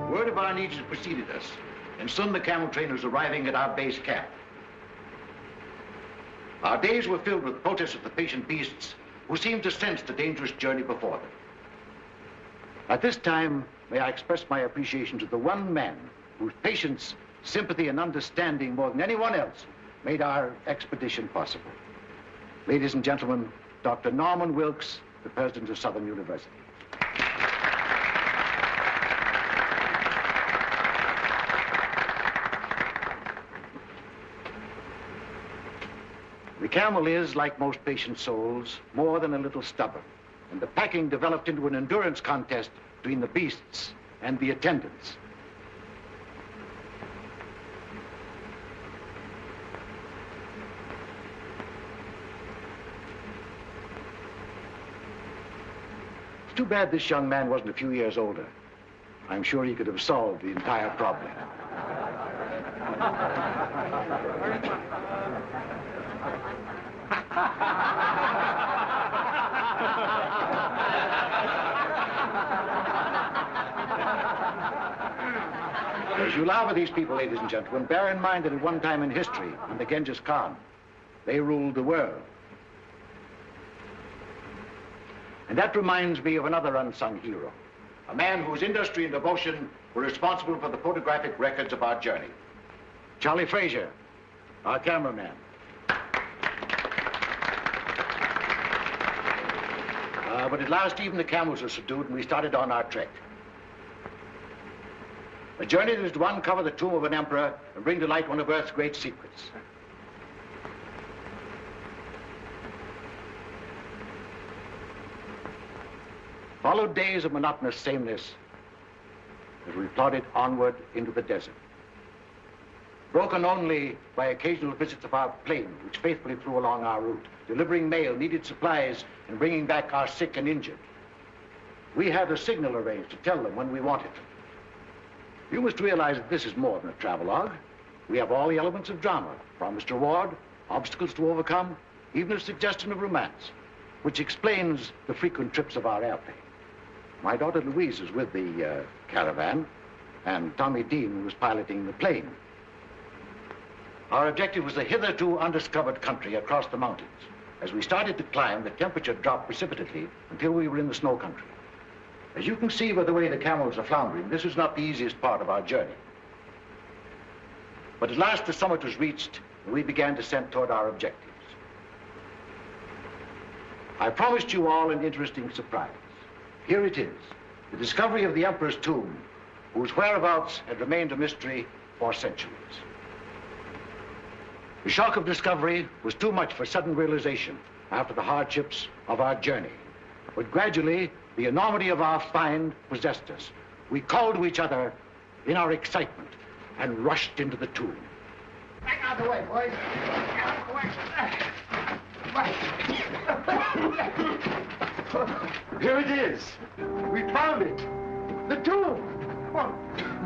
Word of our needs had preceded us, and soon the camel train was arriving at our base camp. Our days were filled with protests of the patient beasts who seemed to sense the dangerous journey before them. At this time, may I express my appreciation to the one man whose patience, sympathy, and understanding more than anyone else made our expedition possible. Ladies and gentlemen, Dr. Norman Wilkes, the president of Southern University. The camel is, like most patient souls, more than a little stubborn, and the packing developed into an endurance contest between the beasts and the attendants. It's too bad this young man wasn't a few years older. I'm sure he could have solved the entire problem. As you laugh at these people, ladies and gentlemen, bear in mind that at one time in history, under Genghis Khan, they ruled the world. And that reminds me of another unsung hero, a man whose industry and devotion were responsible for the photographic records of our journey. Charlie Frazier, our cameraman. But at last, even the camels were subdued, and we started on our trek. A journey that is to uncover the tomb of an emperor and bring to light one of Earth's great secrets. Followed days of monotonous sameness as we plodded onward into the desert, broken only by occasional visits of our plane, which faithfully flew along our route, delivering mail, needed supplies, and bringing back our sick and injured. We had a signal arranged to tell them when we wanted them. You must realize that this is more than a travelogue. We have all the elements of drama, promised reward, obstacles to overcome, even a suggestion of romance, which explains the frequent trips of our airplane. My daughter Louise is with the caravan, and Tommy Dean was piloting the plane. Our objective was a hitherto undiscovered country across the mountains. As we started to climb, the temperature dropped precipitately until we were in the snow country. As you can see by the way the camels are floundering, this was not the easiest part of our journey. But at last the summit was reached, and we began descent toward our objectives. I promised you all an interesting surprise. Here it is, the discovery of the Emperor's tomb, whose whereabouts had remained a mystery for centuries. The shock of discovery was too much for sudden realization after the hardships of our journey. But gradually, the enormity of our find possessed us. We called to each other in our excitement and rushed into the tomb. Back out of the way, boys. Get out of the way. Here it is. We found it. The tomb. Well,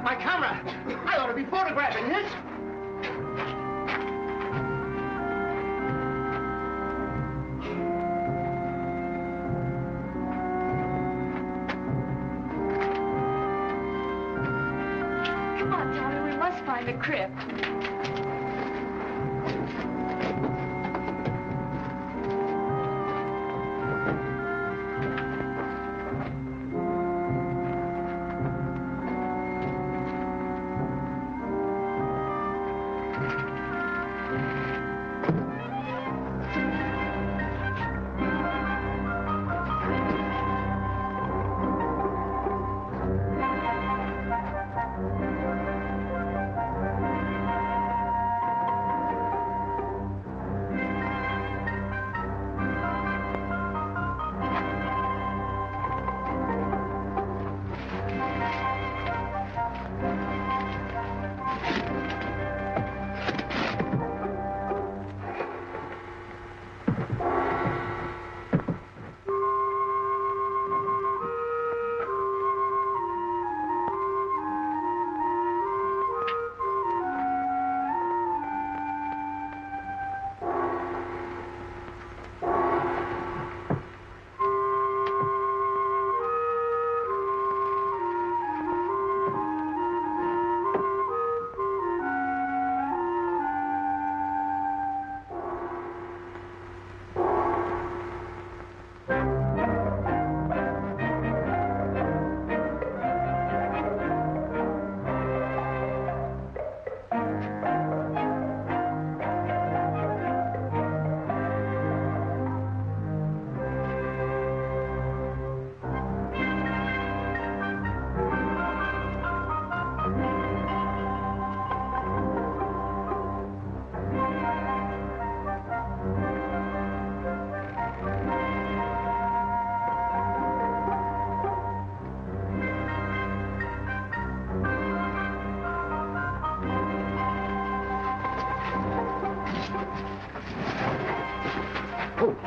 my camera. I ought to be photographing this. Come on, Tommy, we must find the crypt.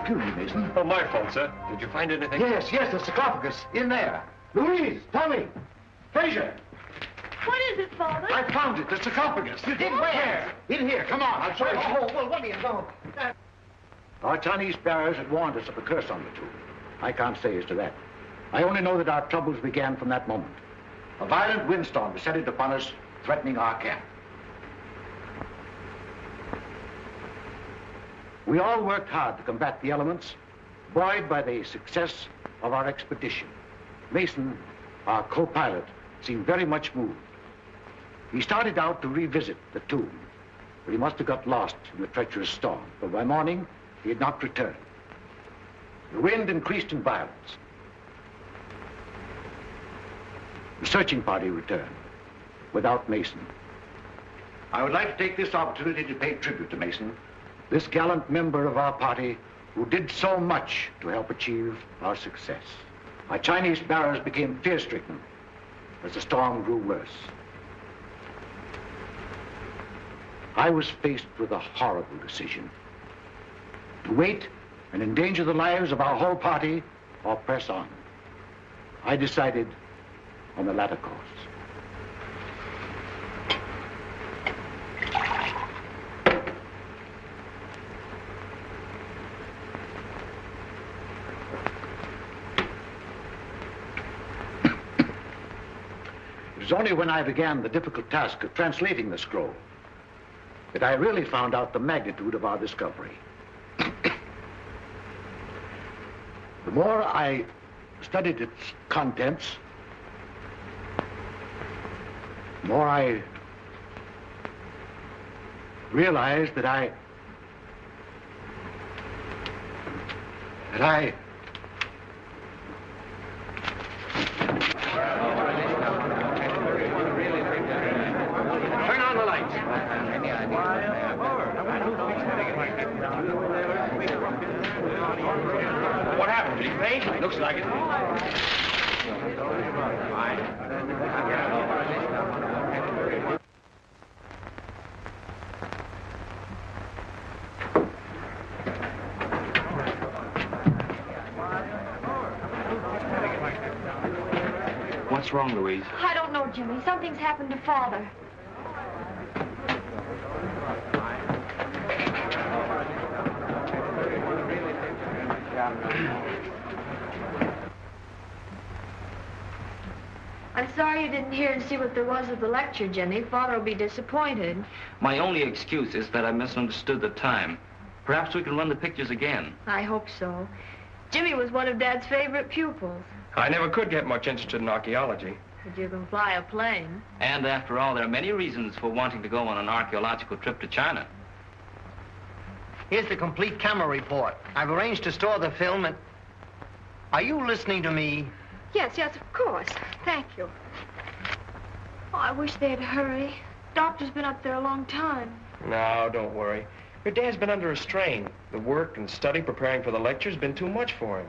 Excuse me, Mason. Oh, my fault, sir. Did you find anything? Yes, the sarcophagus. In there. Louise, Tommy, Fraser. What is it, Father? I found it, the sarcophagus. You did where? In here, come on, I'll show you. Oh, well, what do you know? Our Chinese bearers had warned us of a curse on the tomb. I can't say as to that. I only know that our troubles began from that moment. A violent windstorm descended upon us, threatening our camp. We all worked hard to combat the elements, buoyed by the success of our expedition. Mason, our co-pilot, seemed very much moved. He started out to revisit the tomb, but he must have got lost in the treacherous storm, for by morning he had not returned. The wind increased in violence. The searching party returned, without Mason. I would like to take this opportunity to pay tribute to Mason, this gallant member of our party who did so much to help achieve our success. Our Chinese bearers became fear-stricken as the storm grew worse. I was faced with a horrible decision: to wait and endanger the lives of our whole party or press on. I decided on the latter course. It was only when I began the difficult task of translating the scroll that I really found out the magnitude of our discovery. The more I studied its contents, the more I realized that I Turn on the lights. What happened? Did he faint? Looks like it. What's wrong, Louise? I don't know, Jimmy. Something's happened to Father. I'm sorry you didn't hear and see what there was of the lecture, Jimmy. Father will be disappointed. My only excuse is that I misunderstood the time. Perhaps we can run the pictures again. I hope so. Jimmy was one of Dad's favorite pupils. I never could get much interested in archaeology. But you can fly a plane. And after all, there are many reasons for wanting to go on an archaeological trip to China. Here's the complete camera report. I've arranged to store the film and... Are you listening to me? Yes, of course. Thank you. Oh, I wish they'd hurry. Doctor's been up there a long time. No, don't worry. Your dad's been under a strain. The work and study preparing for the lecture's been too much for him.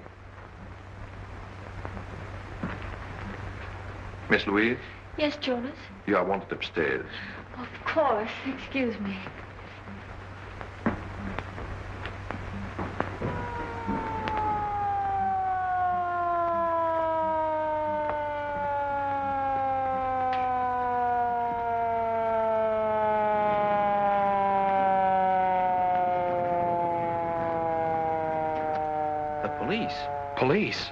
Miss Louise, Yes, Jonas? you are wanted upstairs. Of course. Excuse me. The police? Police?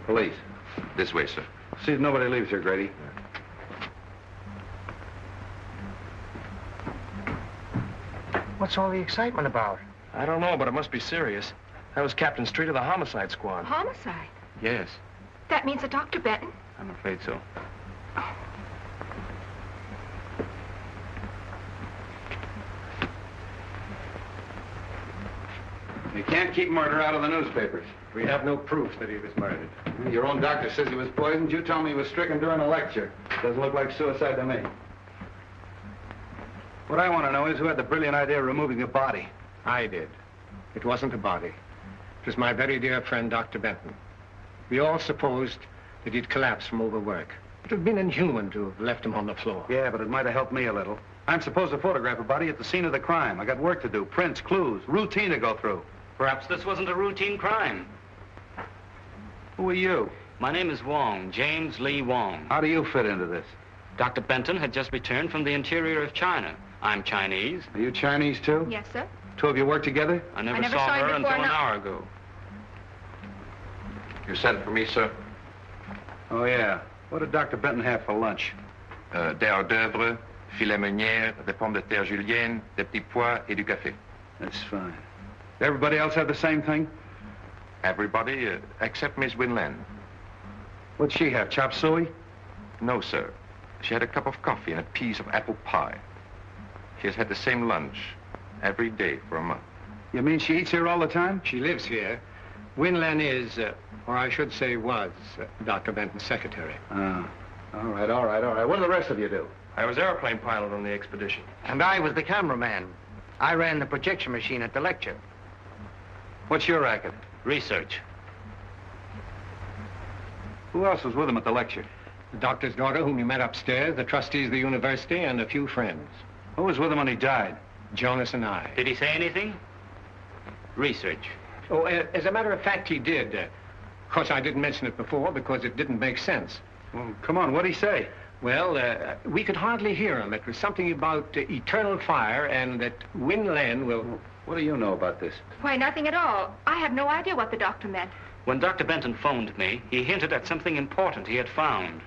Police. This way, sir. See if nobody leaves here, Grady. What's all the excitement about? I don't know, but it must be serious. That was Captain Street of the homicide squad. Homicide? Yes, That means that Dr. Benton? I'm afraid so. You can't keep murder out of the newspapers. We have no proof that he was murdered. Your own doctor says he was poisoned. You tell me he was stricken during a lecture. Doesn't look like suicide to me. What I want to know is who had the brilliant idea of removing the body. I did. It wasn't a body. It was my very dear friend, Dr. Benton. We all supposed that he'd collapsed from overwork. It would have been inhuman to have left him on the floor. Yeah, but it might have helped me a little. I'm supposed to photograph a body at the scene of the crime. I got work to do, prints, clues, routine to go through. Perhaps this wasn't a routine crime. Who are you? My name is Wong, James Lee Wong. How do you fit into this? Dr. Benton had just returned from the interior of China. I'm Chinese. Are you Chinese, too? Yes, sir. Two of you work together? I never never saw saw you her until before, an no. hour ago. You sent for me, sir? Oh, yeah. What did Dr. Benton have for lunch? Des hors d'oeuvre, filet meunière, des pommes de terre julienne, des petits pois et du café. That's fine. Did everybody else have the same thing? Everybody except Miss Winland. What'd she have, chop suey? No, sir. She had a cup of coffee and a piece of apple pie. She has had the same lunch every day for a month. You mean she eats here all the time? She lives here. Winlan is, or I should say was, Dr. Benton's secretary. Oh. All right, all right, all right. What do the rest of you do? I was airplane pilot on the expedition. And I was the cameraman. I ran the projection machine at the lecture. What's your racket? Research. Who else was with him at the lecture? The doctor's daughter, whom you met upstairs, the trustees of the university, and a few friends. Who was with him when he died? Jonas and I. Did he say anything? Research. Oh, as a matter of fact, he did. Of course, I didn't mention it before because it didn't make sense. Well, come on, what'd he say? Well, we could hardly hear him. It was something about eternal fire and that Winlan will... What do you know about this? Why, nothing at all. I have no idea what the doctor meant. When Dr. Benton phoned me, he hinted at something important he had found.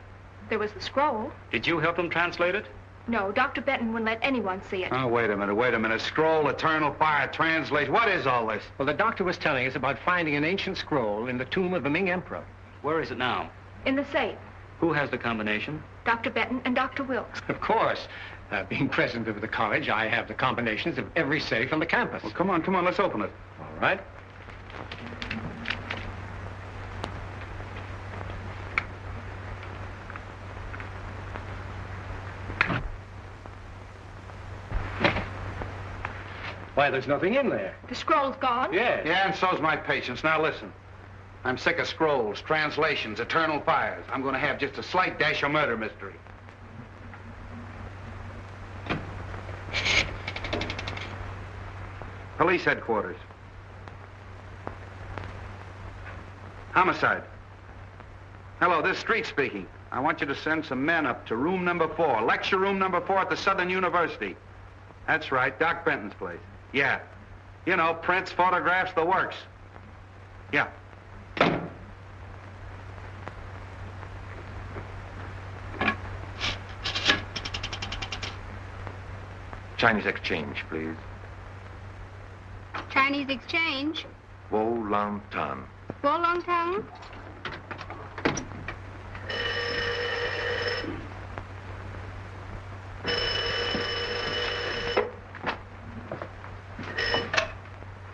There was the scroll. Did you help him translate it? No, Dr. Benton wouldn't let anyone see it. Oh, wait a minute, wait a minute. Scroll, eternal fire, translate. What is all this? Well, the doctor was telling us about finding an ancient scroll in the tomb of the Ming Emperor. Where is it now? In the safe. Who has the combination? Dr. Benton and Dr. Wilkes. Of course. Being president of the college, I have the combinations of every safe on the campus. Well, come on, let's open it. All right. Why, there's nothing in there. The scroll's gone? Yes. Yeah, and so's my patience. Now listen. I'm sick of scrolls, translations, eternal fires. I'm going to have just a slight dash of murder mystery. Police headquarters. Homicide. Hello, this is Street speaking. I want you to send some men up to room number 4, lecture room number 4 at the Southern University. That's right, Doc Benton's place. Yeah. You know, prints, photographs, the works. Yeah. Chinese exchange, please. Chinese exchange? Wolantan. Wolongtang?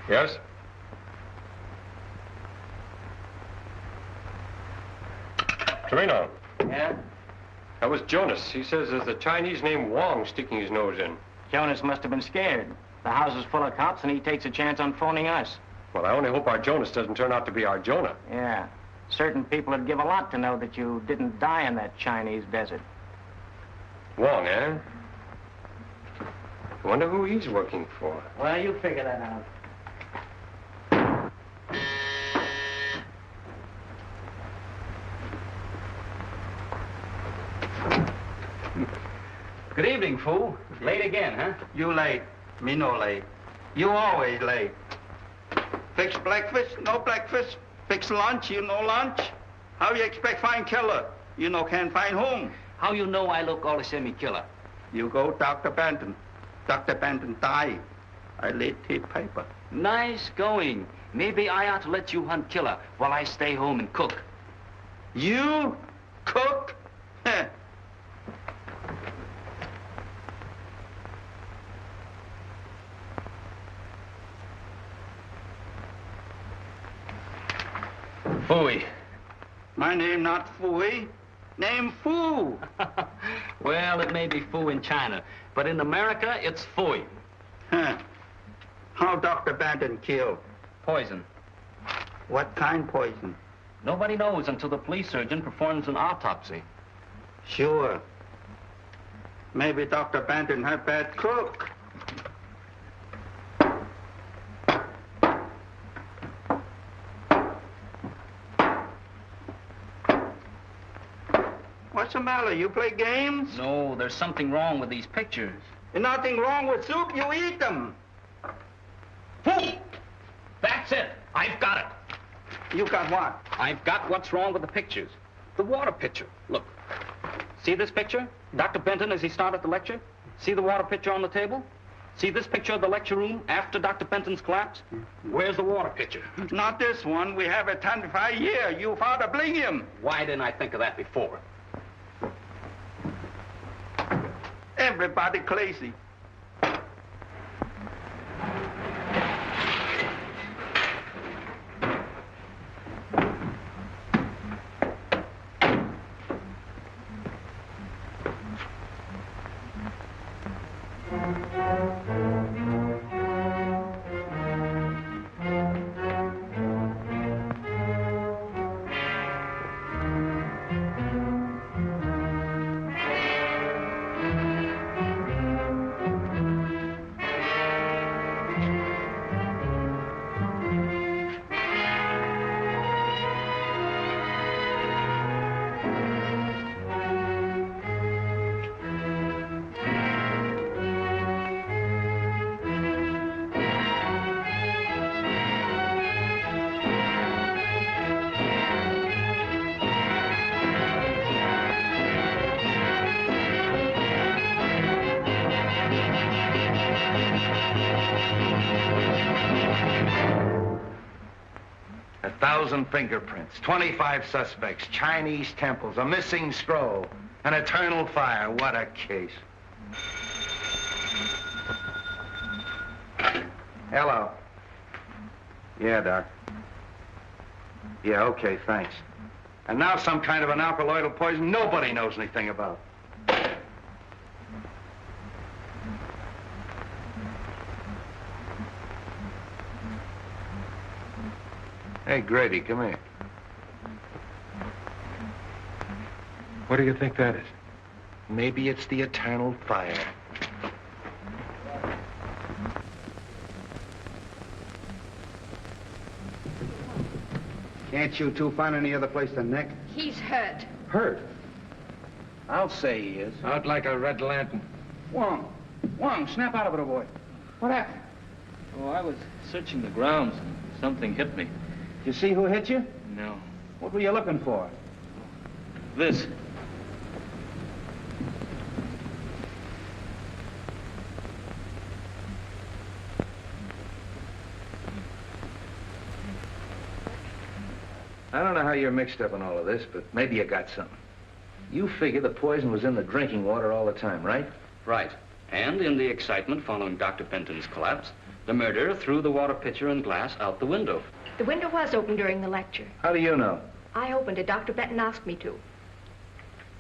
Yes? Torino. Yeah? That was Jonas. He says there's a Chinese named Wong sticking his nose in. Jonas must have been scared. The house is full of cops, and he takes a chance on phoning us. Well, I only hope our Jonas doesn't turn out to be our Jonah. Yeah. Certain people would give a lot to know that you didn't die in that Chinese desert. Wong, eh? I wonder who he's working for. Well, you figure that out. Good evening, fool. Late again, huh? You late, me no late. You always late. Fix breakfast, no breakfast. Fix lunch, you no lunch. How you expect find killer? You no can find home. How you know I look all the same killer? You go Dr. Benton. Dr. Benton died. I laid tape paper. Nice going. Maybe I ought to let you hunt killer while I stay home and cook. You cook? Heh. Fooey. My name not Fooey. Name Foo. Well, it may be foo in China, but in America, it's fooey. Huh. How Dr. Benton killed? Poison. What kind poison? Nobody knows until the police surgeon performs an autopsy. Sure. Maybe Dr. Benton had bad cook. What's the matter? You play games? No, there's something wrong with these pictures. There's nothing wrong with soup. You eat them. Fool! That's it. I've got it. You got what? I've got what's wrong with the pictures. The water pitcher. Look. See this picture? Dr. Benton as he started the lecture? See the water pitcher on the table? See this picture of the lecture room after Dr. Benton's collapse? Where's the water pitcher? Not this one. We have a 25 year. You father bring him. Why didn't I think of that before? Everybody crazy. Fingerprints, 25 suspects, Chinese temples, a missing scroll, an eternal fire. What a case. Hello. Yeah, Doc. Yeah, okay, thanks. And now some kind of an alkaloidal poison nobody knows anything about. Hey, Grady, come here. What do you think that is? Maybe it's the eternal fire. Can't you two find any other place than Nick? He's hurt. Hurt? I'll say he is. Out like a red lantern. Wong, snap out of it, old boy. What happened? Oh, I was searching the grounds and something hit me. You see who hit you? No. What were you looking for? This. I don't know how you're mixed up in all of this, but maybe you got something. You figure the poison was in the drinking water all the time, right? Right. And in the excitement following Dr. Benton's collapse, the murderer threw the water pitcher and glass out the window. The window was open during the lecture. How do you know? I opened it. Dr. Benton asked me to.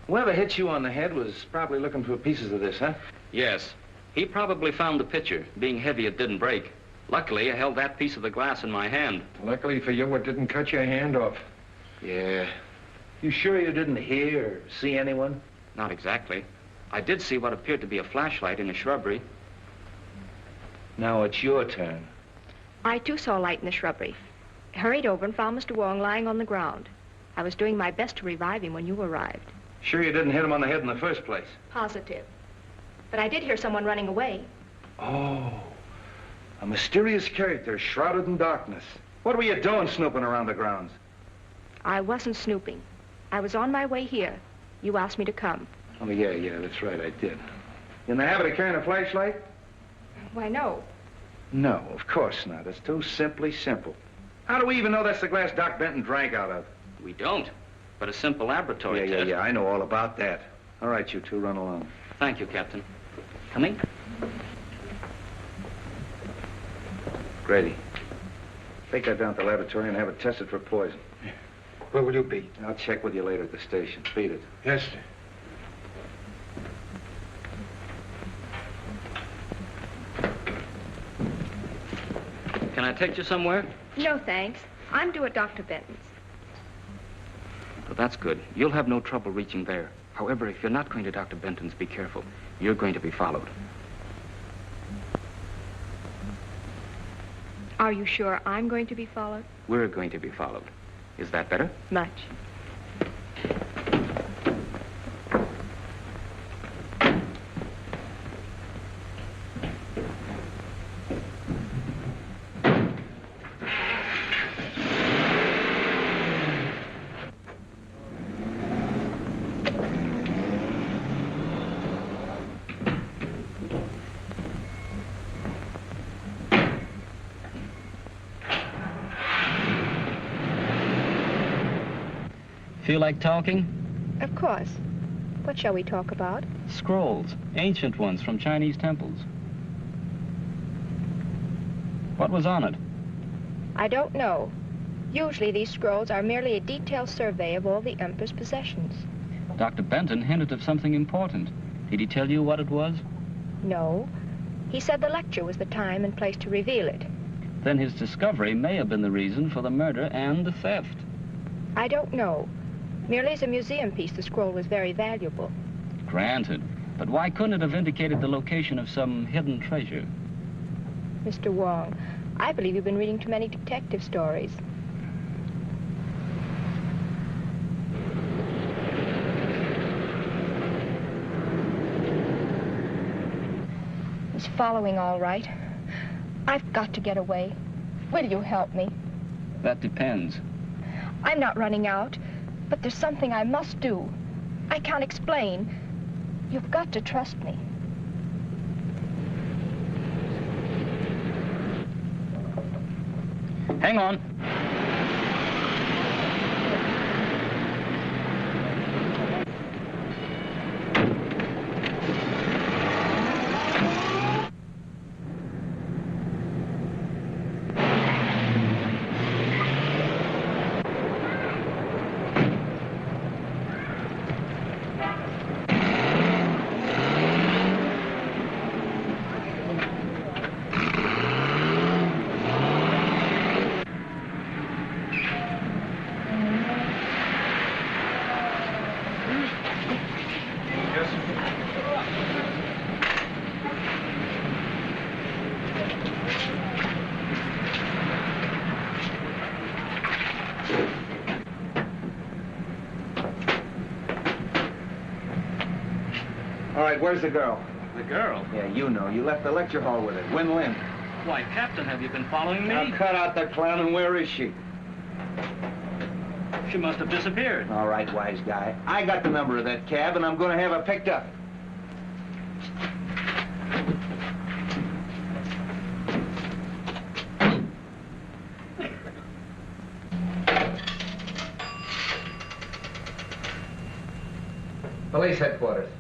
Whoever hit you on the head was probably looking for pieces of this, huh? Yes. He probably found the pitcher. Being heavy, it didn't break. Luckily, I held that piece of the glass in my hand. Luckily for you, it didn't cut your hand off. Yeah. You sure you didn't hear or see anyone? Not exactly. I did see what appeared to be a flashlight in a shrubbery. Now it's your turn. I, too, saw a light in the shrubbery. I hurried over and found Mr. Wong lying on the ground. I was doing my best to revive him when you arrived. Sure you didn't hit him on the head in the first place? Positive. But I did hear someone running away. Oh. A mysterious character shrouded in darkness. What were you doing snooping around the grounds? I wasn't snooping. I was on my way here. You asked me to come. Oh, yeah, that's right, I did. You in the habit of carrying a flashlight? Why, no. No, of course not. It's too simply simple. How do we even know that's the glass Doc Benton drank out of? We don't. But a simple laboratory test. Yeah, I know all about that. All right, you two, run along. Thank you, Captain. Coming? Grady, take that down to the laboratory and have it tested for poison. Where will you be? I'll check with you later at the station. Beat it. Yes, sir. Can I take you somewhere? No, thanks. I'm due at Dr. Benton's. Well, that's good. You'll have no trouble reaching there. However, if you're not going to Dr. Benton's, be careful. You're going to be followed. Are you sure I'm going to be followed? We're going to be followed. Is that better? Much. Feel like talking? Of course. What shall we talk about? Scrolls, ancient ones from Chinese temples. What was on it? I don't know. Usually these scrolls are merely a detailed survey of all the Emperor's possessions. Dr. Benton hinted of something important. Did he tell you what it was? No. He said the lecture was the time and place to reveal it. Then his discovery may have been the reason for the murder and the theft. I don't know. Merely as a museum piece, the scroll was very valuable. Granted. But why couldn't it have indicated the location of some hidden treasure? Mr. Wong, I believe you've been reading too many detective stories. He's following all right. I've got to get away. Will you help me? That depends. I'm not running out, but there's something I must do. I can't explain. You've got to trust me. Hang on. All right, where's the girl? The girl? Yeah, you know. You left the lecture hall with her. Win Lin. Why, Captain, have you been following me? Now cut out the clown, and where is she? She must have disappeared. All right, wise guy. I got the number of that cab, and I'm going to have her picked up. Police headquarters.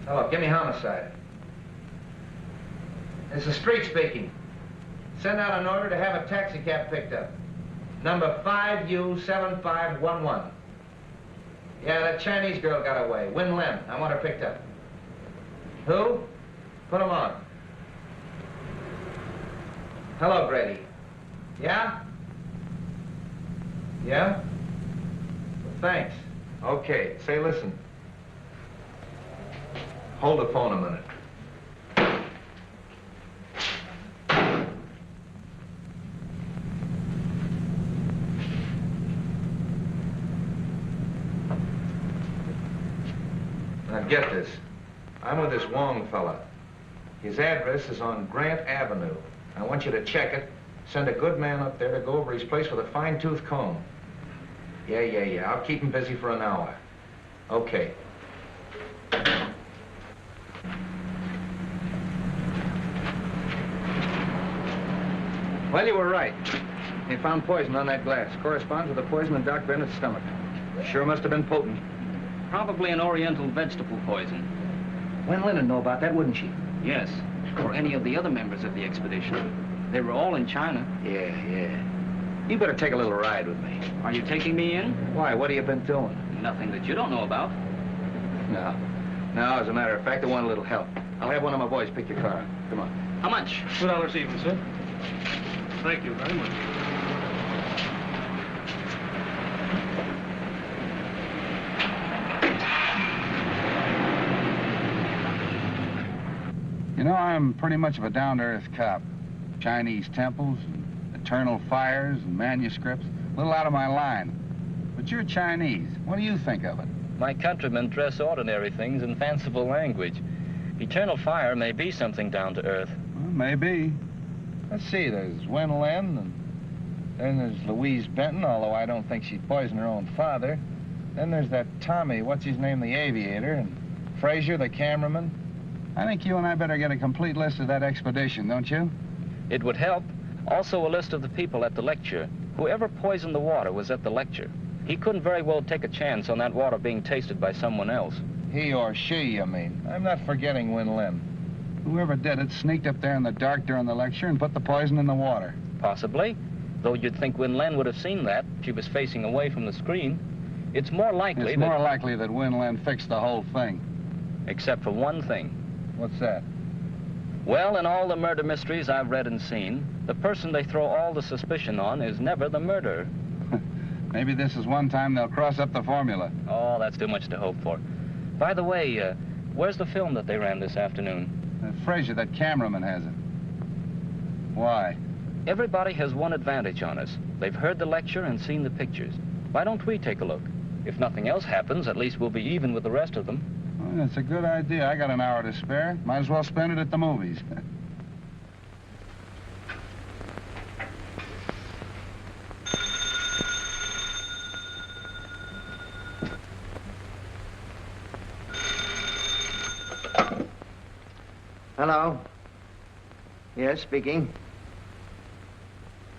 Hello, give me homicide. It's the street speaking. Send out an order to have a taxi cab picked up. Number 5U7511. Yeah, that Chinese girl got away. Win Lin. I want her picked up. Who? Put him on. Hello, Grady. Yeah? Yeah? Thanks. Okay, say, listen. Hold the phone a minute. Now get this. I'm with this Wong fella. His address is on Grant Avenue. I want you to check it. Send a good man up there to go over his place with a fine-tooth comb. Yeah. I'll keep him busy for an hour. Okay. Well, you were right. They found poison on that glass. Corresponds with the poison in Doc Bennett's stomach. Sure must have been potent. Probably an oriental vegetable poison. Wen Lin would know about that, wouldn't she? Yes. Or any of the other members of the expedition. They were all in China. Yeah. You better take a little ride with me. Are you taking me in? Why? What have you been doing? Nothing that you don't know about. No, as a matter of fact, I want a little help. I'll have one of my boys pick your car up. Come on. How much? $2 even, sir. Thank you very much. know, I'm pretty much of a down-to-earth cop. Chinese temples, and eternal fires, and manuscripts. A little out of my line. But you're Chinese. What do you think of it? My countrymen dress ordinary things in fanciful language. Eternal fire may be something down to earth. Well, maybe. Let's see, there's Wen Lin, and then there's Louise Benton, although I don't think she'd poison her own father. Then there's that Tommy, what's his name, the aviator, and Frazier, the cameraman. I think you and I better get a complete list of that expedition, don't you? It would help. Also a list of the people at the lecture. Whoever poisoned the water was at the lecture. He couldn't very well take a chance on that water being tasted by someone else. He or she, you mean? I'm not forgetting Wen Lin. Whoever did it sneaked up there in the dark during the lecture and put the poison in the water. Possibly. Though you'd think Wen Lin would have seen that. She was facing away from the screen. It's more likely It's more likely that Wen Lin fixed the whole thing. Except for one thing. What's that? Well, in all the murder mysteries I've read and seen, the person they throw all the suspicion on is never the murderer. Maybe this is one time they'll cross up the formula. Oh, that's too much to hope for. By the way, where's the film that they ran this afternoon? Frazier, that cameraman, has it. Why? Everybody has one advantage on us. They've heard the lecture and seen the pictures. Why don't we take a look? If nothing else happens, at least we'll be even with the rest of them. Well, that's a good idea. I got an hour to spare. Might as well spend it at the movies. Hello? Yes, speaking.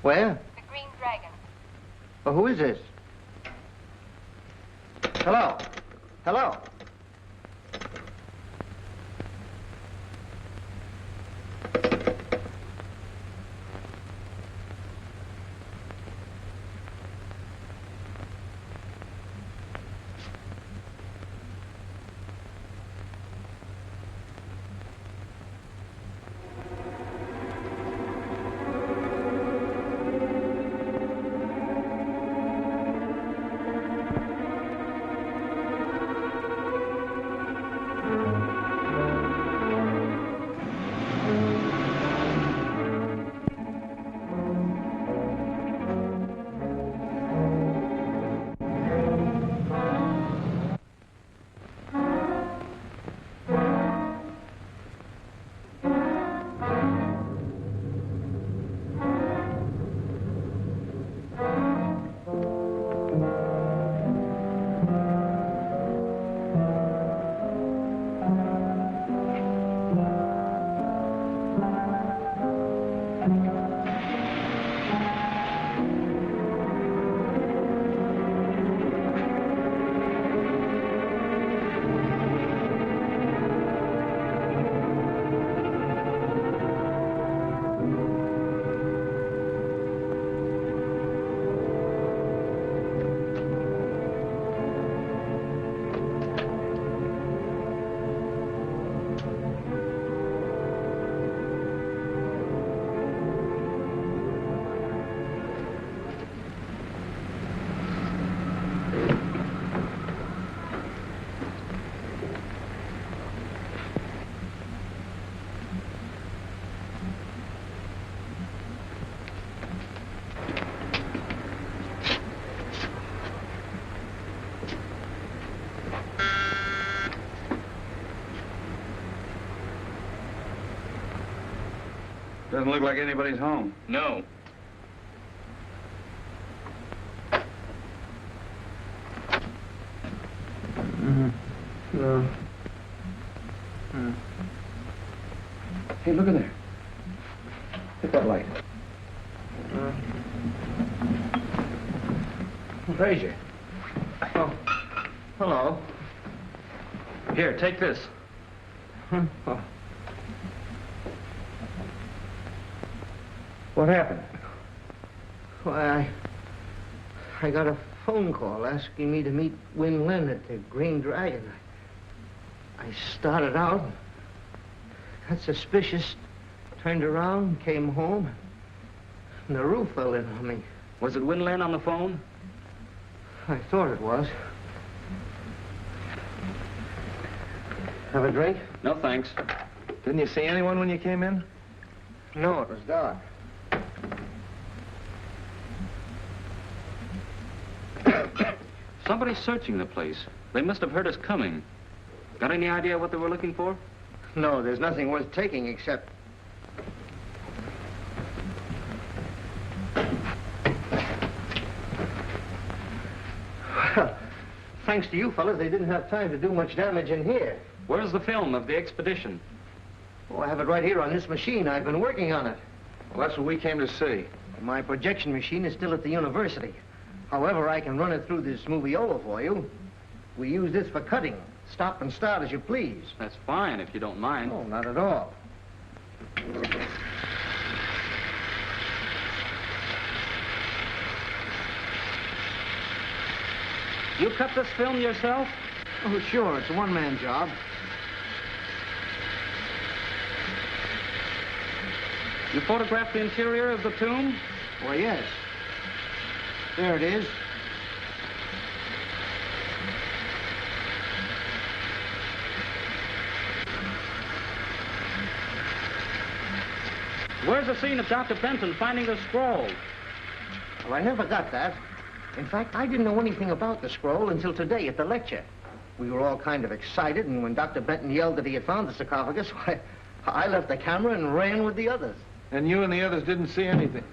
Where? The Green Dragon. Oh, who is this? Hello? Hello? Doesn't look like anybody's home. No. No. Hey, look in there. Hit that light. Frazier. Oh, hello. Here, take this. Oh. What happened? Why, I got a phone call asking me to meet Wen Lin at the Green Dragon. I started out, got suspicious, turned around, came home, and the roof fell in on me. Was it Wen Lin on the phone? I thought it was. Have a drink? No, thanks. Didn't you see anyone when you came in? No, it was dark. Somebody's searching the place. They must have heard us coming. Got any idea what they were looking for? No, there's nothing worth taking except... Well, thanks to you fellas, they didn't have time to do much damage in here. Where's the film of the expedition? Oh, I have it right here on this machine. I've been working on it. Well, that's what we came to see. My projection machine is still at the university. However, I can run it through this moviola for you. We use this for cutting. Stop and start as you please. That's fine, if you don't mind. Oh, not at all. You cut this film yourself? Oh, sure. It's a one-man job. You photographed the interior of the tomb? Why, yes. There it is. Where's the scene of Dr. Benton finding the scroll? Well, I never got that. In fact, I didn't know anything about the scroll until today at the lecture. We were all kind of excited, and when Dr. Benton yelled that he had found the sarcophagus, why, I left the camera and ran with the others. And you and the others didn't see anything?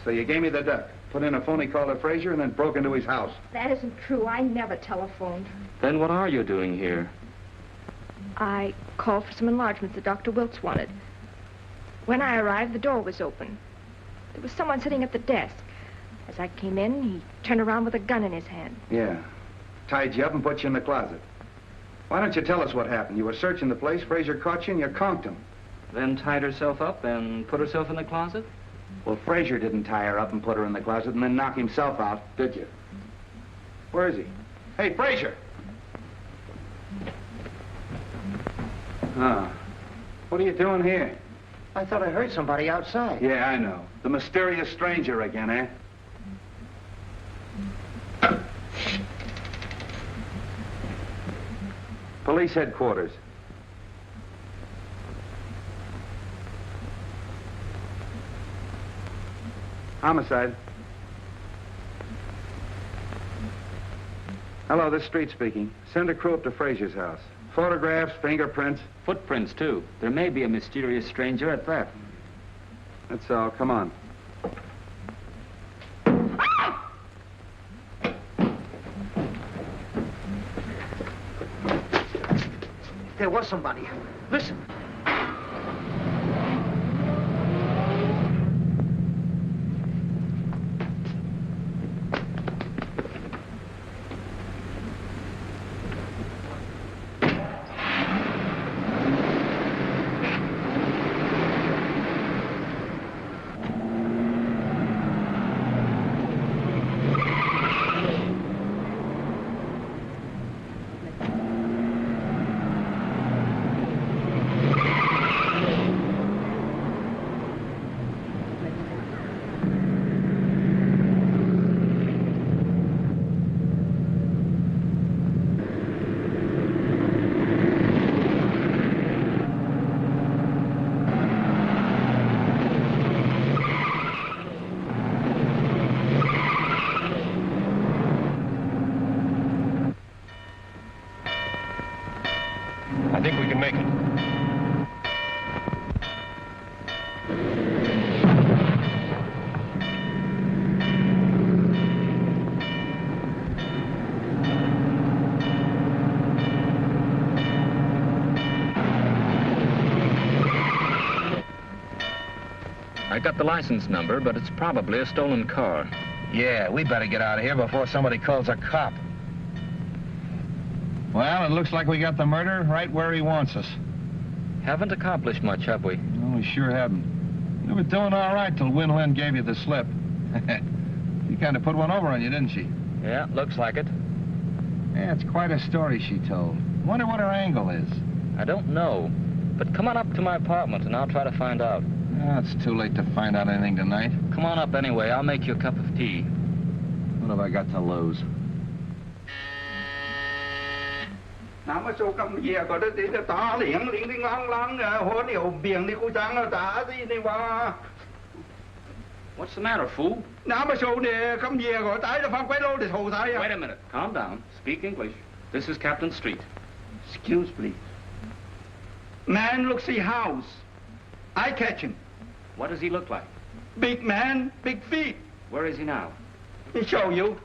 So you gave me the duck, put in a phony call to Frazier, and then broke into his house. That isn't true. I never telephoned. Then what are you doing here? I called for some enlargements that Dr. Wilkes wanted. When I arrived, the door was open. There was someone sitting at the desk. As I came in, he turned around with a gun in his hand. Yeah. Tied you up and put you in the closet. Why don't you tell us what happened? You were searching the place, Frazier caught you, and you conked him. Then tied herself up and put herself in the closet? Well, Frazier didn't tie her up and put her in the closet and then knock himself out, did you? Where is he? Hey, Frazier! What are you doing here? I thought I heard somebody outside. Yeah, I know. The mysterious stranger again, eh? Police headquarters. Homicide. Hello, this is Street speaking. Send a crew up to Frazier's house. Photographs, fingerprints. Footprints, too. There may be a mysterious stranger at that. That's all. Come on. There was somebody. Listen. I think we can make it. I got the license number, but it's probably a stolen car. Yeah, we better get out of here before somebody calls a cop. Well, it looks like we got the murderer right where he wants us. Haven't accomplished much, have we? No, we sure haven't. We were doing all right till Win Lin gave you the slip. She kind of put one over on you, didn't she? Yeah, looks like it. Yeah, it's quite a story she told. Wonder what her angle is. I don't know. But come on up to my apartment and I'll try to find out. It's too late to find out anything tonight. Come on up anyway. I'll make you a cup of tea. What have I got to lose? Nào mà số cầm về có đất thì ta liền ngang lăng hố điều biển đi cô trắng là ta gì này mà. What's the matter, fool? Nào mà số này cầm về có tái là phát quay lô để thầu thái. Wait a minute. Calm down. Speak English. This is Captain Street. Excuse please. Man looks the house. I catch him. What does he look like? Big man, big feet. Where is he now? He show you.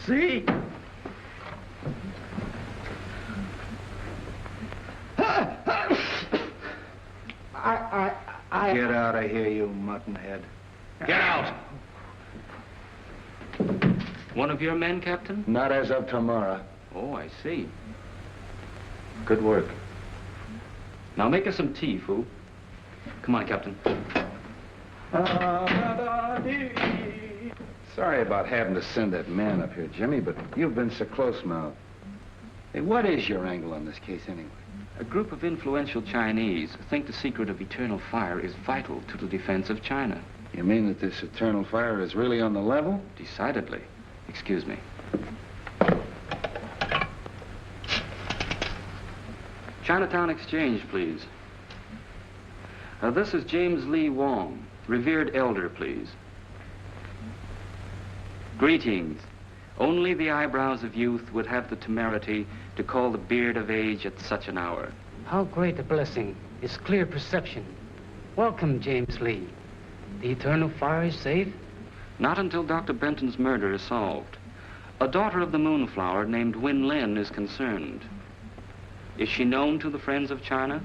See? I... Get out of here, you muttonhead. Get out! One of your men, Captain? Not as of tomorrow. Oh, I see. Good work. Now make us some tea, fool. Come on, Captain. Sorry about having to send that man up here, Jimmy, but you've been so close-mouthed. Hey, what is your angle on this case, anyway? A group of influential Chinese think the secret of eternal fire is vital to the defense of China. You mean that this eternal fire is really on the level? Decidedly. Excuse me. Chinatown Exchange, please. This is James Lee Wong, revered elder, please. Greetings. Only the eyebrows of youth would have the temerity to call the beard of age at such an hour. How great a blessing is clear perception. Welcome, James Lee. The eternal fire is safe? Not until Dr. Benton's murder is solved. A daughter of the Moonflower named Win Lin is concerned. Is she known to the friends of China?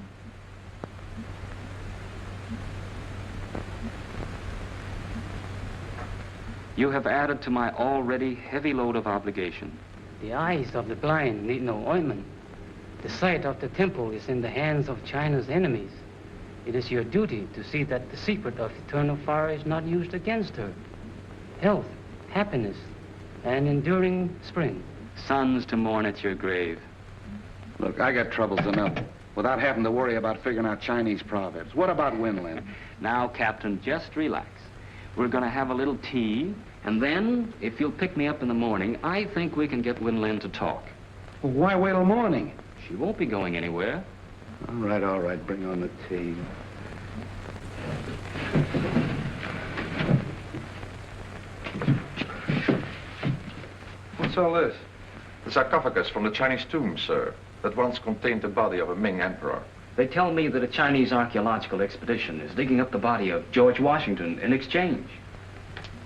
You have added to my already heavy load of obligation. The eyes of the blind need no ointment. The sight of the temple is in the hands of China's enemies. It is your duty to see that the secret of eternal fire is not used against her. Health, happiness, and enduring spring. Sons to mourn at your grave. Look, I got troubles enough without having to worry about figuring out Chinese proverbs. What about Winland? Now, Captain, just relax. We're going to have a little tea, and then, if you'll pick me up in the morning, I think we can get Winland to talk. Well, why wait till morning? She won't be going anywhere. All right. Bring on the tea. What's all this? The sarcophagus from the Chinese tomb, sir, that once contained the body of a Ming emperor. They tell me that a Chinese archaeological expedition is digging up the body of George Washington in exchange.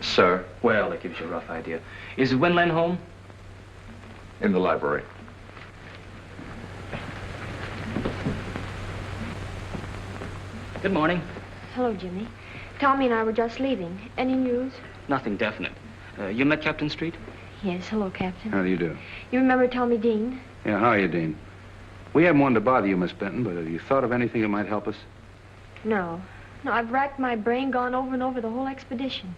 Sir? Well, that gives you a rough idea. Is Winland home? In the library. Good morning. Hello, Jimmy. Tommy and I were just leaving. Any news? Nothing definite. You met Captain Street? Yes, hello, Captain. How do you do? You remember Tommy Dean? Yeah, how are you, Dean? We haven't wanted to bother you, Miss Benton, but have you thought of anything that might help us? No. No, I've racked my brain, gone over and over the whole expedition.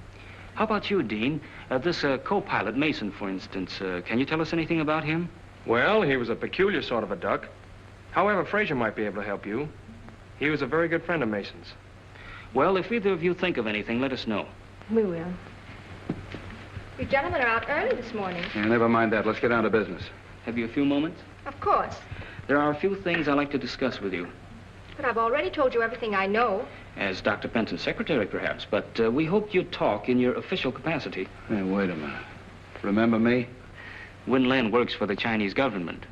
How about you, Dean? This co-pilot, Mason, for instance. Can you tell us anything about him? Well, he was a peculiar sort of a duck. However, Fraser might be able to help you. He was a very good friend of Mason's. Well, if either of you think of anything, let us know. We will. You gentlemen are out early this morning. Yeah, never mind that. Let's get down to business. Have you a few moments? Of course. There are a few things I'd like to discuss with you. But I've already told you everything I know. As Dr. Benton's secretary, perhaps, but we hoped you'd talk in your official capacity. Hey, wait a minute. Remember me? Win Lin works for the Chinese government.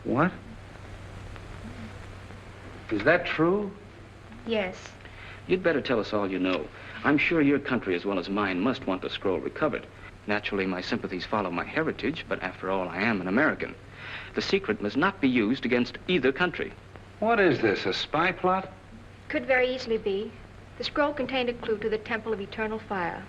What? Is that true? Yes. You'd better tell us all you know. I'm sure your country, as well as mine, must want the scroll recovered. Naturally, my sympathies follow my heritage, but after all, I am an American. The secret must not be used against either country. What is this, a spy plot? Could very easily be. The scroll contained a clue to the Temple of Eternal Fire.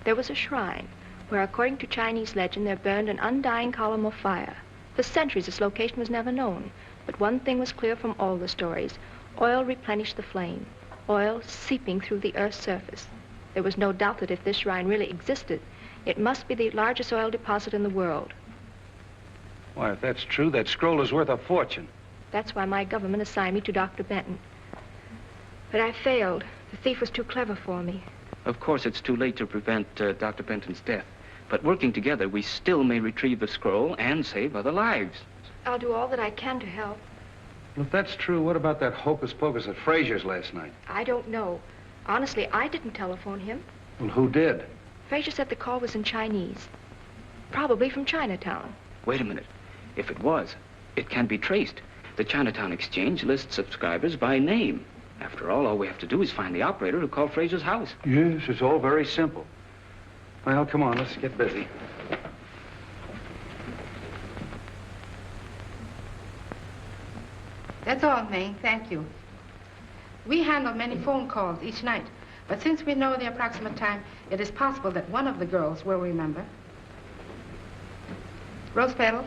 There was a shrine where, according to Chinese legend, there burned an undying column of fire. For centuries, its location was never known. But one thing was clear from all the stories. Oil replenished the flame. Oil seeping through the Earth's surface. There was no doubt that if this shrine really existed, it must be the largest oil deposit in the world. Why, if that's true, that scroll is worth a fortune. That's why my government assigned me to Dr. Benton. But I failed. The thief was too clever for me. Of course, it's too late to prevent Dr. Benton's death. But working together, we still may retrieve the scroll and save other lives. I'll do all that I can to help. Well, if that's true, what about that hocus pocus at Frazier's last night? I don't know. Honestly, I didn't telephone him. Well, who did? Frazier said the call was in Chinese. Probably from Chinatown. Wait a minute. If it was, it can be traced. The Chinatown Exchange lists subscribers by name. After all we have to do is find the operator who called Frazier's house. Yes, it's all very simple. Well, come on, let's get busy. That's all, May. Thank you. We handle many phone calls each night, but since we know the approximate time, it is possible that one of the girls will remember. Rose Petal,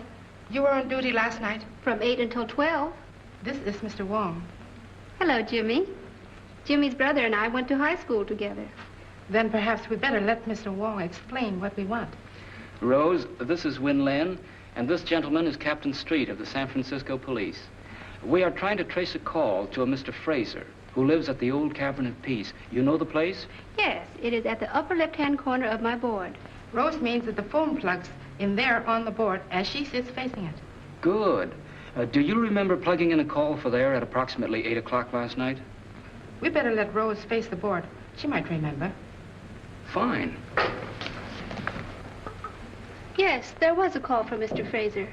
you were on duty last night. From 8 until 12. This is Mr. Wong. Hello, Jimmy. Jimmy's brother and I went to high school together. Then perhaps we better let Mr. Wong explain what we want. Rose, this is Win Lin, and this gentleman is Captain Street of the San Francisco Police. We are trying to trace a call to a Mr. Fraser, who lives at the old Cavern of Peace. You know the place? Yes, it is at the upper left-hand corner of my board. Rose means that the phone plug's in there on the board as she sits facing it. Good. Do you remember plugging in a call for there at approximately 8 o'clock last night? We better let Rose face the board. She might remember. Fine. Yes, there was a call from Mr. Fraser.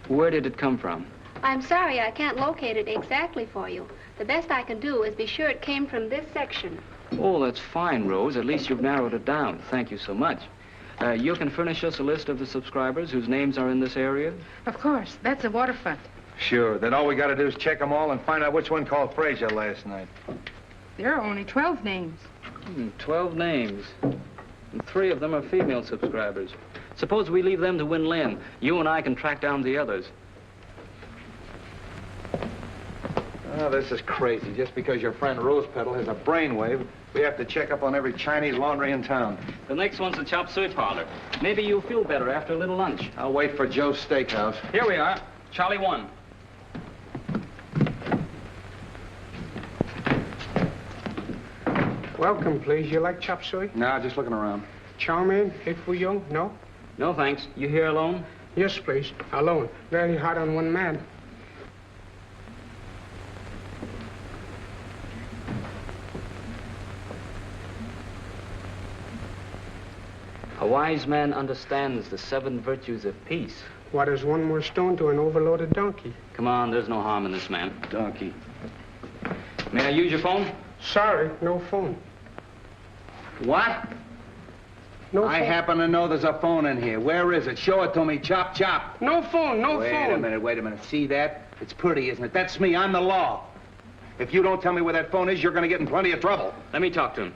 Where did it come from? I'm sorry I can't locate it exactly for you. The best I can do is be sure it came from this section. Oh, that's fine, Rose. At least you've narrowed it down. Thank you so much. You can furnish us a list of the subscribers whose names are in this area? Of course. That's the waterfront. Sure. Then all we got to do is check them all and find out which one called Frazier last night. There are only 12 names. 12 names. And 3 of them are female subscribers. Suppose we leave them to Win Lin. You and I can track down the others. Oh, this is crazy. Just because your friend Rose Petal has a brainwave, we have to check up on every Chinese laundry in town. The next one's the chop suey parlor. Maybe you'll feel better after a little lunch. I'll wait for Joe's Steakhouse. Here we are. Charlie 1. Welcome, please. You like chop suey? No, just looking around. Chow mein, hit for you? No? No, thanks. You here alone? Yes, please. Alone. Very hard on one man. A wise man understands the 7 virtues of peace. What is one more stone to an overloaded donkey? Come on, there's no harm in this, man. Donkey. May I use your phone? Sorry, no phone. What? No I phone. happen to know there's a phone in here. Where is it? Show it to me. Chop, chop. No phone, no phone. Wait a minute. See that? It's pretty, isn't it? That's me. I'm the law. If you don't tell me where that phone is, you're going to get in plenty of trouble. Let me talk to him.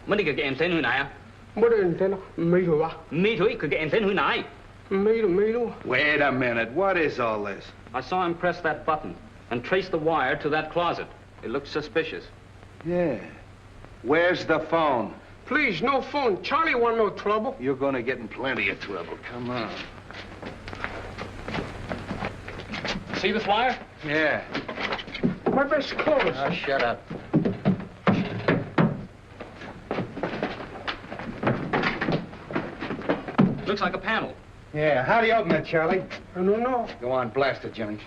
Mấy cái em tên hồi nãy? What is it? Me too. Me too. Cái em tên hồi nãy? Me too. Wait a minute. What is all this? I saw him press that button and trace the wire to that closet. It looked suspicious. Yeah. Where's the phone? Please, no phone. Charlie want no trouble. You're going to get in plenty of trouble. Come on. See this wire? Yeah. My best clothes. Oh, shut up. Looks like a panel. Yeah. How do you open it, Charlie? I don't know. Go on, blast it, Jimmy.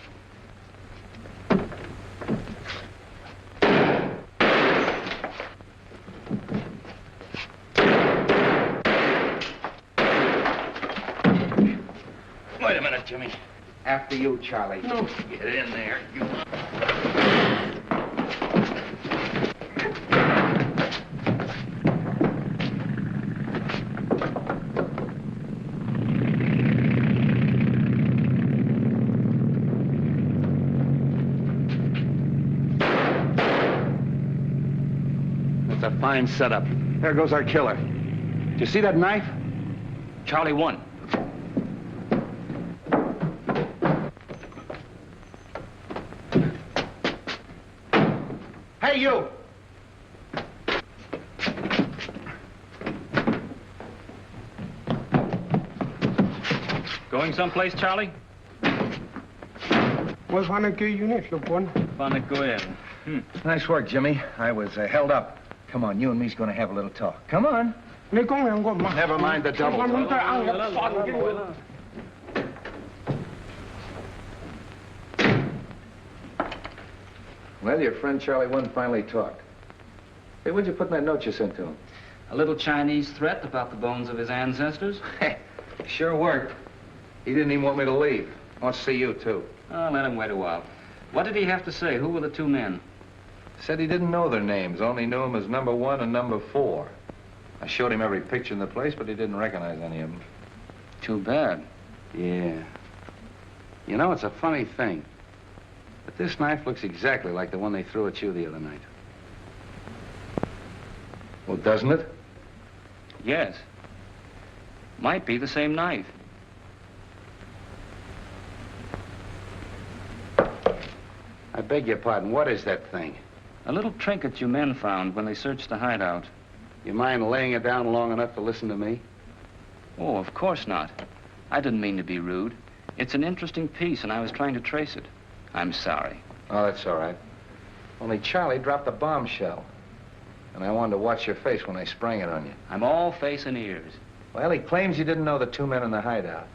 Wait a minute, Jimmy. After you, Charlie. No. Get in there. You... That's a fine setup. There goes our killer. Do you see that knife? Charlie 1. Hey, you! Going someplace, Charlie? Was one of you units, look one. Nice work, Jimmy. I was held up. Come on, you and me's going to have a little talk. Come on. Never mind the double. Well, your friend Charlie One finally talked. Hey, what'd you put in that note you sent to him? A little Chinese threat about the bones of his ancestors. Sure worked. He didn't even want me to leave. Wants to see you, too. Oh, let him wait a while. What did he have to say? Who were the two men? Said he didn't know their names, only knew them as number 1 and number 4. I showed him every picture in the place, but he didn't recognize any of them. Too bad. Yeah. You know, it's a funny thing. But this knife looks exactly like the one they threw at you the other night. Well, doesn't it? Yes. Might be the same knife. I beg your pardon, what is that thing? A little trinket you men found when they searched the hideout. You mind laying it down long enough to listen to me? Oh, of course not. I didn't mean to be rude. It's an interesting piece, and I was trying to trace it. I'm sorry. Oh, that's all right. Only Charlie dropped the bombshell. And I wanted to watch your face when I sprang it on you. I'm all face and ears. Well, he claims you didn't know the two men in the hideout.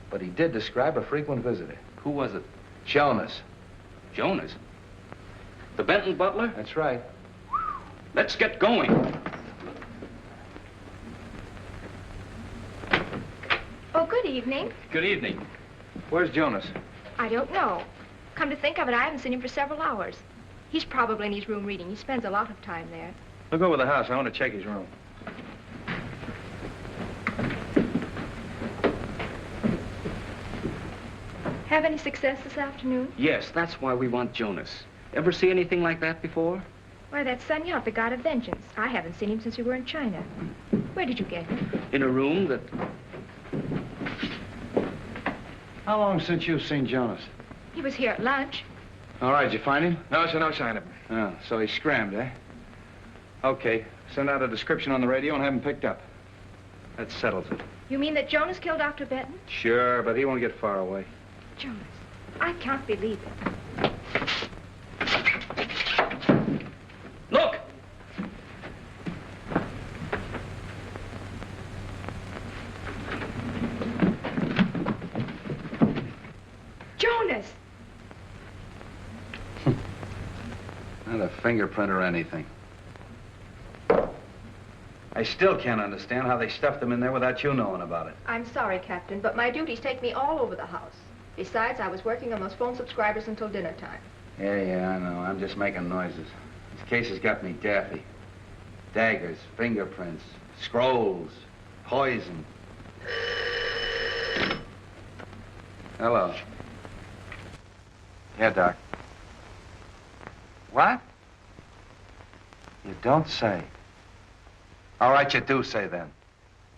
But he did describe a frequent visitor. Who was it? Jonas. Jonas? The Benton butler? That's right. Let's get going. Oh, good evening. Good evening. Where's Jonas? I don't know. Come to think of it, I haven't seen him for several hours. He's probably in his room reading. He spends a lot of time there. Look over the house. I want to check his room. Have any success this afternoon? Yes, that's why we want Jonas. Ever see anything like that before? Why, that's Sun Yat, the god of vengeance. I haven't seen him since we were in China. Where did you get him? In a room that... How long since you've seen Jonas? He was here at lunch. All right, did you find him? No, sir, no sign of him. Oh, so he scrammed, eh? Okay, send out a description on the radio and have him picked up. That settles it. You mean that Jonas killed Dr. Benton? Sure, but he won't get far away. Jonas, I can't believe it. Look! Jonas! Not a fingerprint or anything. I still can't understand how they stuffed him in there without you knowing about it. I'm sorry, Captain, but my duties take me all over the house. Besides, I was working on those phone subscribers until dinner time. Yeah, I know. I'm just making noises. This case has got me daffy. Daggers, fingerprints, scrolls, poison. Hello. Yeah, Doc. What? You don't say. All right, you do say then.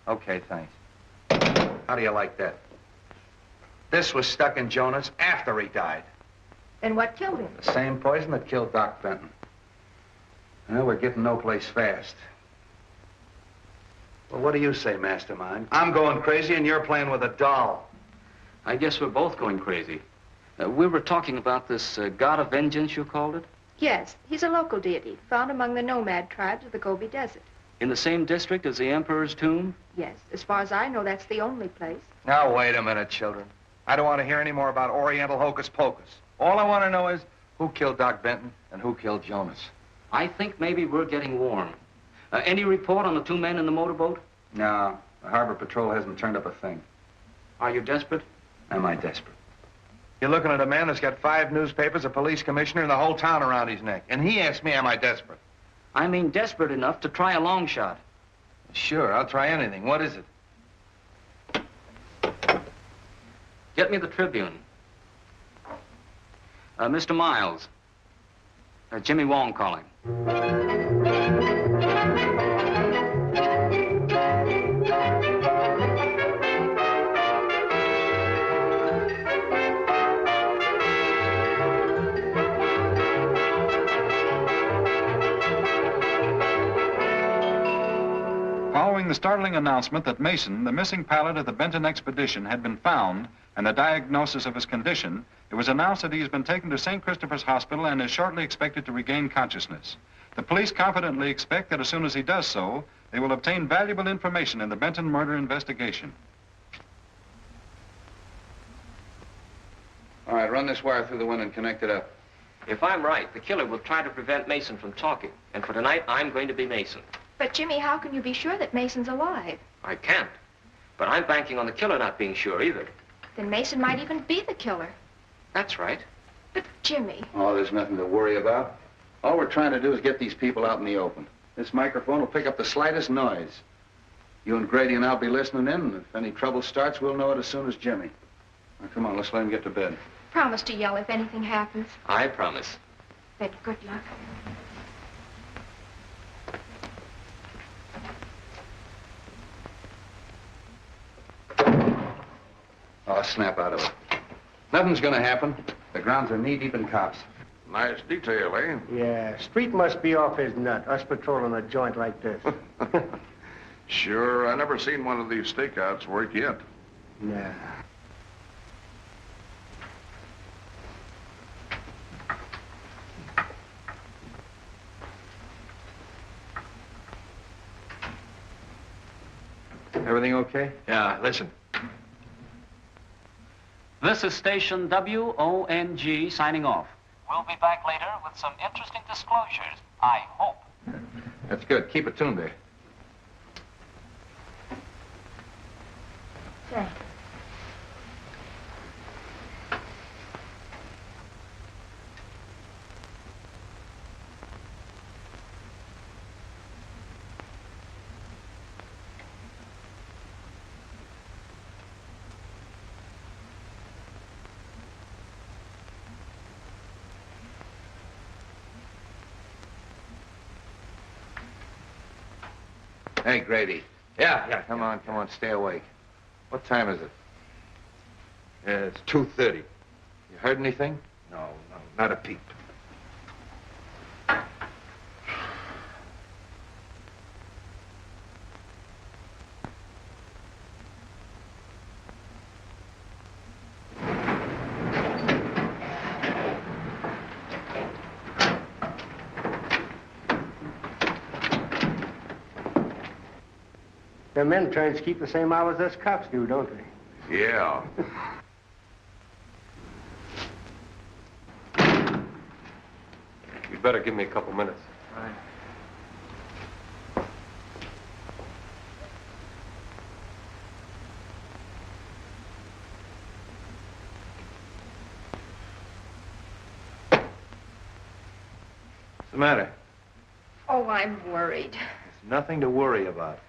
Okay, thanks. How do you like that? This was stuck in Jonas after he died. And what killed him? The same poison that killed Doc Benton. Well, we're getting no place fast. Well, what do you say, Mastermind? I'm going crazy and you're playing with a doll. I guess we're both going crazy. We were talking about this god of vengeance, you called it? Yes, he's a local deity, found among the nomad tribes of the Gobi Desert. In the same district as the Emperor's tomb? Yes, as far as I know, that's the only place. Now, wait a minute, children. I don't want to hear any more about Oriental hocus pocus. All I want to know is who killed Doc Benton and who killed Jonas. I think maybe we're getting warm. Any report on the two men in the motorboat? No, the Harbor Patrol hasn't turned up a thing. Are you desperate? Am I desperate? You're looking at a man that's got 5 newspapers, a police commissioner, and the whole town around his neck. And he asked me, am I desperate? I mean desperate enough to try a long shot. Sure, I'll try anything. What is it? Get me the Tribune. Mr. Miles. Jimmy Wong calling. Following the the startling announcement that Mason, the missing pilot of the Benton expedition, had been found and the diagnosis of his condition, it was announced that he has been taken to St. Christopher's Hospital and is shortly expected to regain consciousness. The police confidently expect that as soon as he does so, they will obtain valuable information in the Benton murder investigation. All right, run this wire through the window and connect it up. If I'm right, the killer will try to prevent Mason from talking. And for tonight, I'm going to be Mason. But, Jimmy, how can you be sure that Mason's alive? I can't. But I'm banking on the killer not being sure either. Then Mason might even be the killer. That's right. But, Jimmy... Oh, there's nothing to worry about. All we're trying to do is get these people out in the open. This microphone will pick up the slightest noise. You and Grady and I'll be listening in, and if any trouble starts, we'll know it as soon as Jimmy. Now, come on, let's let him get to bed. Promise to yell if anything happens. I promise. Then good luck. Oh, snap out of it. Nothing's gonna happen. The grounds are knee-deep in cops. Nice detail, eh? Yeah, Street must be off his nut, us patrolling a joint like this. Sure, I never seen one of these stakeouts work yet. Yeah. Everything okay? Yeah, listen. This is station WONG signing off. We'll be back later with some interesting disclosures, I hope. That's good. Keep it tuned there. Say. Hey, Grady. Yeah. Come on, stay awake. What time is it? It's 2:30. You heard anything? No, not a peep. The men trains keep the same hours as cops do, don't they? Yeah. You'd better give me a couple minutes. All right. What's the matter? Oh, I'm worried. There's nothing to worry about.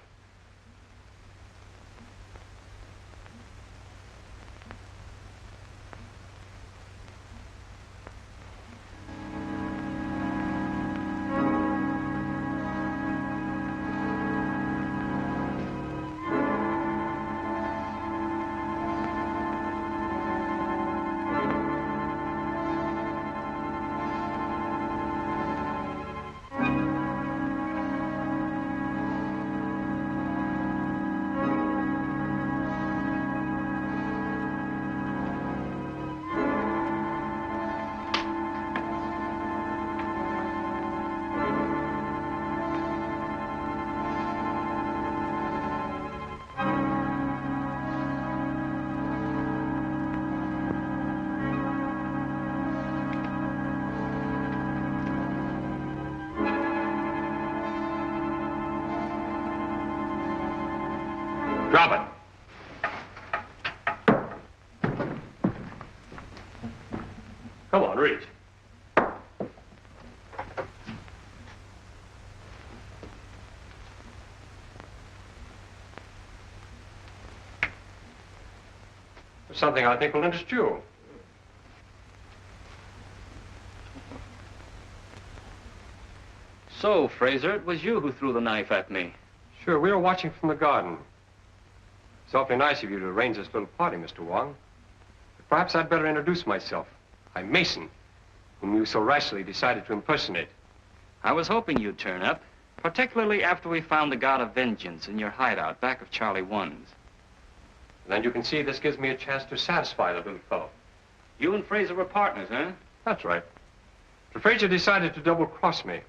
Drop it. Come on, reach. There's something I think will interest you. So, Fraser, it was you who threw the knife at me. Sure, we were watching from the garden. It's awfully nice of you to arrange this little party, Mr. Wong. But perhaps I'd better introduce myself. I'm Mason, whom you so rashly decided to impersonate. I was hoping you'd turn up. Particularly after we found the God of Vengeance in your hideout back of Charlie 1's. Then you can see this gives me a chance to satisfy the little fellow. You and Fraser were partners, huh? That's right. But Fraser decided to double-cross me.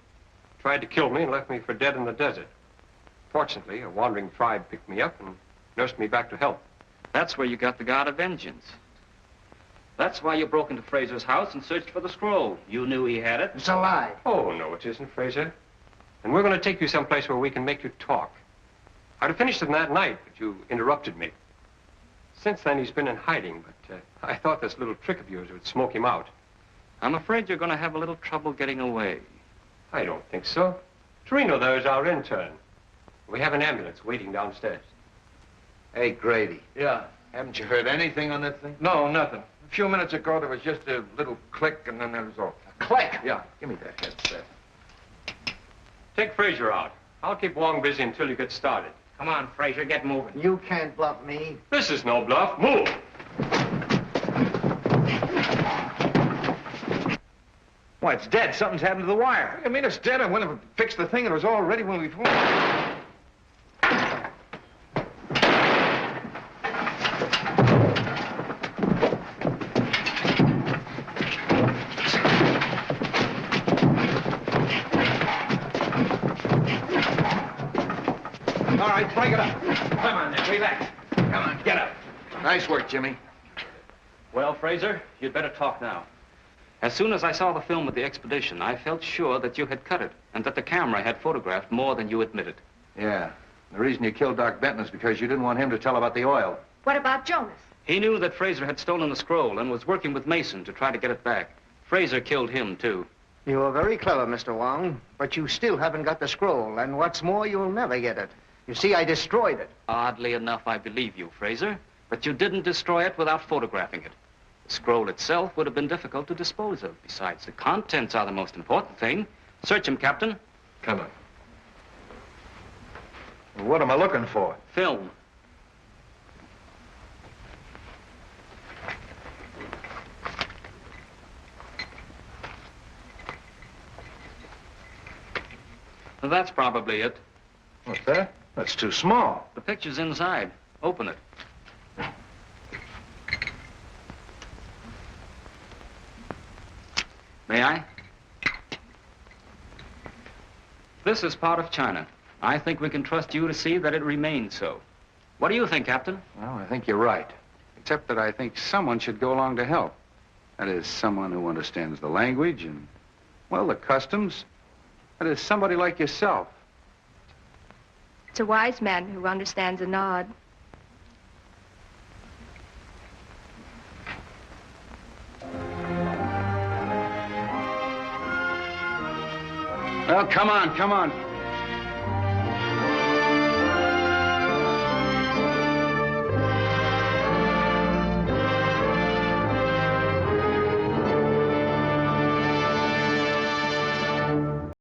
Tried to kill me and left me for dead in the desert. Fortunately, a wandering tribe picked me up and nursed me back to health. That's where you got the God of Vengeance. That's why you broke into Fraser's house and searched for the scroll. You knew he had it. It's a lie. Oh, no, it isn't, Fraser. And we're going to take you someplace where we can make you talk. I'd have finished him that night, but you interrupted me. Since then, he's been in hiding, but I thought this little trick of yours would smoke him out. I'm afraid you're going to have a little trouble getting away. I don't think so. Torino there is our intern. We have an ambulance waiting downstairs. Hey, Grady. Yeah. Haven't you heard anything on that thing? No, nothing. A few minutes ago, there was just a little click, and then that was all. A click? Yeah, give me that headset. Take Fraser out. I'll keep Wong busy until you get started. Come on, Fraser, get moving. You can't bluff me. This is no bluff. Move! Why, it's dead. Something's happened to the wire. I mean, it's dead. I went and fixed the thing, and it was all ready when we phoned. All right, break it up. Come on, now, relax. Come on, get up. Nice work, Jimmy. Well, Fraser, you'd better talk now. As soon as I saw the film of the expedition, I felt sure that you had cut it and that the camera had photographed more than you admitted. Yeah. The reason you killed Doc Benton is because you didn't want him to tell about the oil. What about Jonas? He knew that Fraser had stolen the scroll and was working with Mason to try to get it back. Fraser killed him, too. You are very clever, Mr. Wong, but you still haven't got the scroll, and what's more, you'll never get it. You see, I destroyed it. Oddly enough, I believe you, Fraser, but you didn't destroy it without photographing it. The scroll itself would have been difficult to dispose of. Besides, the contents are the most important thing. Search him, Captain. Come on. What am I looking for? Film. Well, that's probably it. What's that? That's too small. The picture's inside. Open it. May I? This is part of China. I think we can trust you to see that it remains so. What do you think, Captain? Well, I think you're right. Except that I think someone should go along to help. That is, someone who understands the language and, well, the customs. That is, somebody like yourself. It's a wise man who understands a nod. Well, come on, come on.